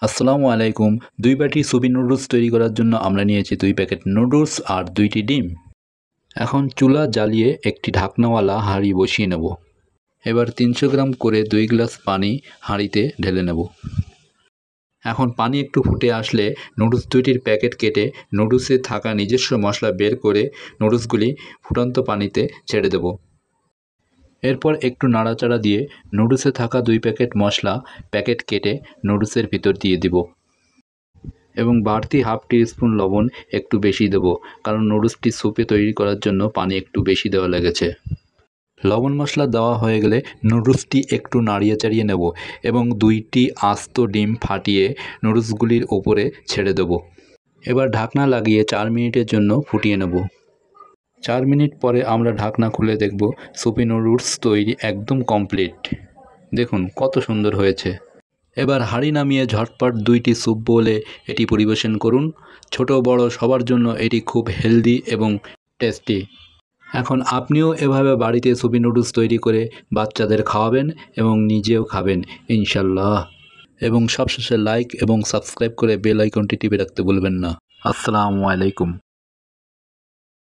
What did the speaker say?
আসসালামু আলাইকুম। ২ বাটি সুপি নুডলস তৈরি করার জন্য আমরা নিয়েছি ২ প্যাকেট নুডলস আর ২টি ডিম। এখন চুলা জ্বালিয়ে একটি ঢাকনাওয়ালা হাঁড়ি বসিয়ে নেব। এবার ৩০০ গ্রাম করে ২ গ্লাস পানি হাঁড়িতে ঢেলে নেব। এখন পানি একটু ফুটে আসলে নুডলস ২টির প্যাকেট কেটে নুডলসে থাকা নিজস্ব মশলা বের করে নুডলসগুলি ফুটন্ত পানিতে ছেড়ে দেব। এরপর একটু নাড়াচাড়া দিয়ে নুডলসে থাকা ২ প্যাকেট মশলা প্যাকেট কেটে নুডলসের ভিতর দিয়ে দিব এবং বাড়তি হাফ টিস্পুন লবণ একটু বেশি দেব, কারণ নুডলসটি স্যুপে তৈরি করার জন্য পানি একটু বেশি দেওয়া লেগেছে। লবণ মশলা দেওয়া হয়ে গেলে নুডলসটি একটু নাড়িয়ে চাড়িয়ে নেব এবং ২টি আস্ত ডিম ফাটিয়ে নুডলসগুলির ওপরে ছেড়ে দেব। এবার ঢাকনা লাগিয়ে ৪ মিনিটের জন্য ফুটিয়ে নেব। ৪ মিনিট পরে আমরা ঢাকনা খুলে দেখব সুপি নুডলস তৈরি একদম কমপ্লিট। দেখুন কত সুন্দর হয়েছে। এবার হাঁড়ি নামিয়ে ঝটপট ২টি স্যুপ বোলে এটি পরিবেশন করুন। ছোট বড় সবার জন্য এটি খুব হেলদি এবং টেস্টি। এখন আপনিও এভাবে বাড়িতে সুপি নুডলস তৈরি করে বাচ্চাদের খাওয়াবেন এবং নিজেও খাবেন ইনশাল্লাহ। এবং সবশেষে লাইক এবং সাবস্ক্রাইব করে বেল আইকনটি টিপে রাখতে ভুলবেন না। আসসালামু আলাইকুম।